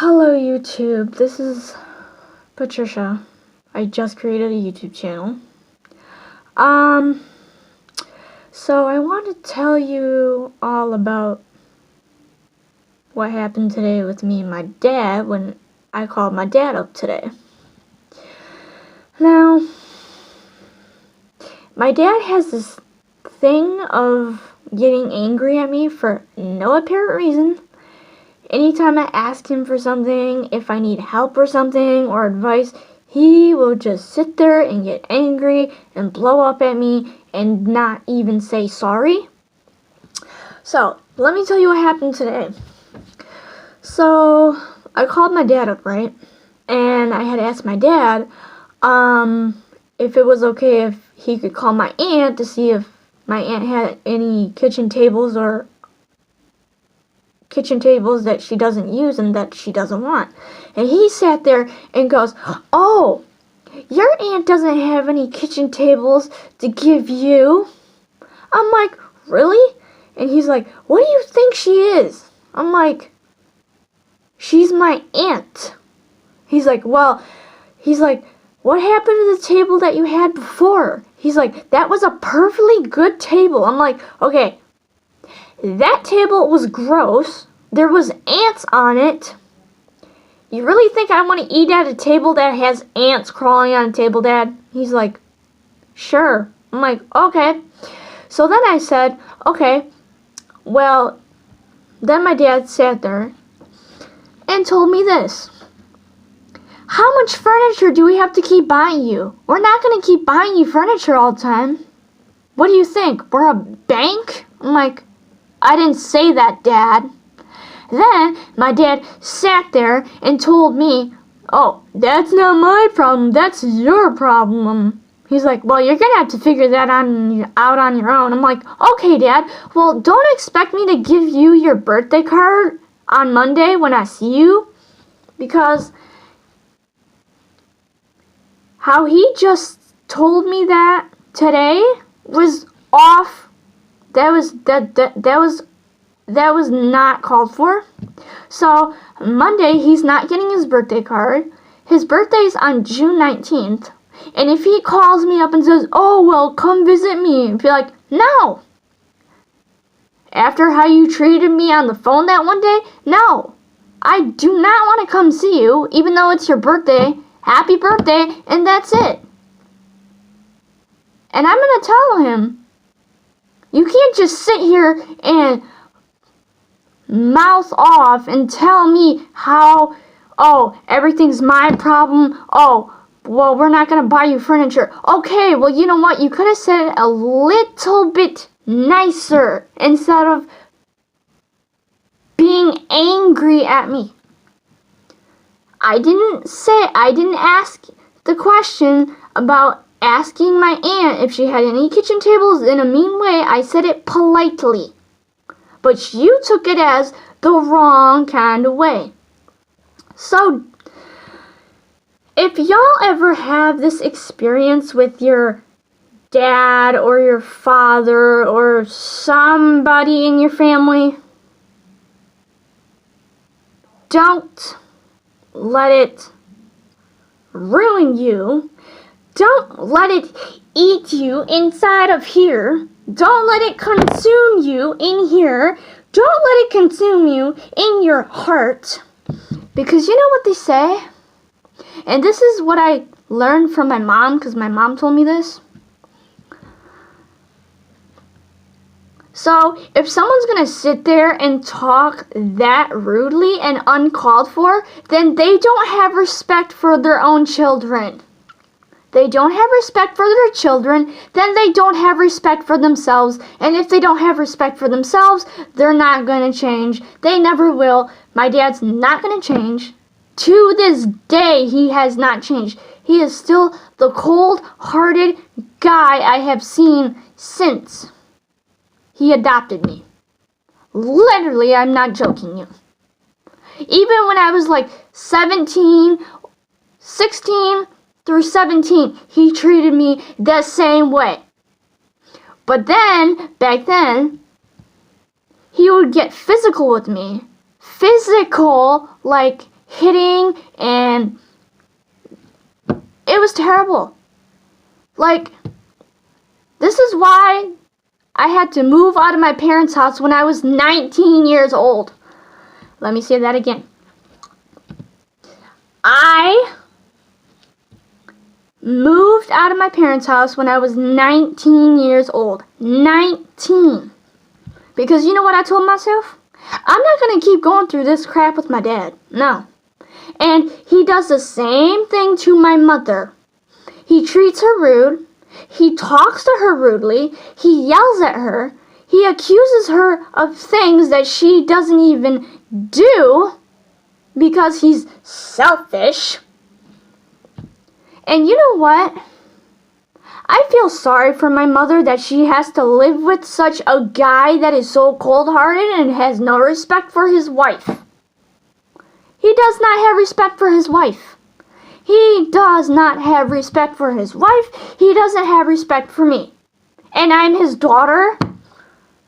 Hello YouTube, this is Patricia. I just created a YouTube channel. So I want to tell you all about what happened today with me and my dad when I called my dad up today. Now, my dad has this thing of getting angry at me for no apparent reason. Anytime I ask him for something, if I need help or something or advice, he will just sit there and get angry and blow up at me and not even say sorry. So, let me tell you what happened today. So, I called my dad up, right? And I had asked my dad if it was okay if he could call my aunt to see if my aunt had any kitchen tables that she doesn't use and that she doesn't want. And he sat there and goes, "Oh, your aunt doesn't have any kitchen tables to give you." I'm like, "Really?" And he's like, "What do you think she is?" I'm like, "She's my aunt." He's like, "What happened to the table that you had before?" He's like, "That was a perfectly good table." I'm like, "Okay, that table was gross. There was ants on it. You really think I want to eat at a table that has ants crawling on a table, Dad?" He's like, "Sure." I'm like, "Okay." So then I said, "Okay, well," then my dad sat there and told me this. "How much furniture do we have to keep buying you? We're not going to keep buying you furniture all the time. What do you think? We're a bank?" I'm like, "I didn't say that, Dad." Then my dad sat there and told me, "Oh, that's not my problem, that's your problem." He's like, "Well, you're going to have to figure that out on your own." I'm like, "Okay, Dad, well, don't expect me to give you your birthday card on Monday when I see you." Because how he just told me that today was off. That was not called for. So Monday he's not getting his birthday card. His birthday's on June 19th. And if he calls me up and says, "Oh, well, come visit me," be like, "No." After how you treated me on the phone that one day, no. I do not want to come see you, even though it's your birthday. Happy birthday, and that's it. And I'm going to tell him, you can't just sit here and mouth off and tell me how, "Oh, everything's my problem. Oh, well, we're not going to buy you furniture." Okay, well, you know what? You could have said it a little bit nicer instead of being angry at me. I didn't ask the question about asking my aunt if she had any kitchen tables in a mean way. I said it politely. But you took it as the wrong kind of way. So, if y'all ever have this experience with your dad or your father or somebody in your family, don't let it ruin you. Don't let it eat you inside of here. Don't let it consume you in here. Don't let it consume you in your heart. Because you know what they say? And this is what I learned from my mom, because my mom told me this. So, if someone's going to sit there and talk that rudely and uncalled for, then they don't have respect for their own children. They don't have respect for their children, then they don't have respect for themselves. And if they don't have respect for themselves, they're not going to change. They never will. My dad's not going to change. To this day, he has not changed. He is still the cold-hearted guy I have seen since he adopted me. Literally, I'm not joking you. Even when I was like 16 through 17, he treated me the same way. But then, back then, he would get physical with me. Physical, like hitting, and it was terrible. Like, this is why I had to move out of my parents' house when I was 19 years old. Let me say that again. I moved out of my parents' house when I was 19 years old. 19. Because you know what I told myself? I'm not going to keep going through this crap with my dad. No. And he does the same thing to my mother. He treats her rude. He talks to her rudely. He yells at her. He accuses her of things that she doesn't even do because he's selfish. And you know what? I feel sorry for my mother that she has to live with such a guy that is so cold-hearted and has no respect for his wife. He does not have respect for his wife. He does not have respect for his wife. He doesn't have respect for me. And I'm his daughter.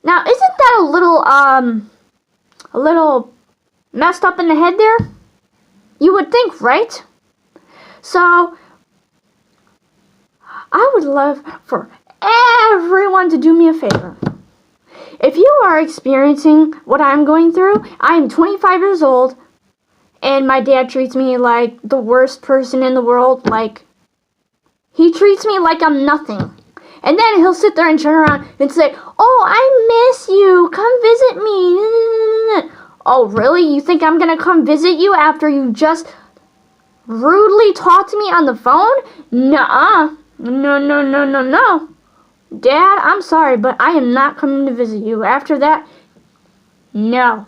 Now, isn't that a little messed up in the head there? You would think, right? So, I would love for everyone to do me a favor. If you are experiencing what I'm going through, I am 25 years old, and my dad treats me like the worst person in the world. Like, he treats me like I'm nothing. And then he'll sit there and turn around and say, "Oh, I miss you. Come visit me." Oh, really? You think I'm going to come visit you after you just rudely talked to me on the phone? Nuh-uh. No. Dad, I'm sorry, but I am not coming to visit you. After that, no.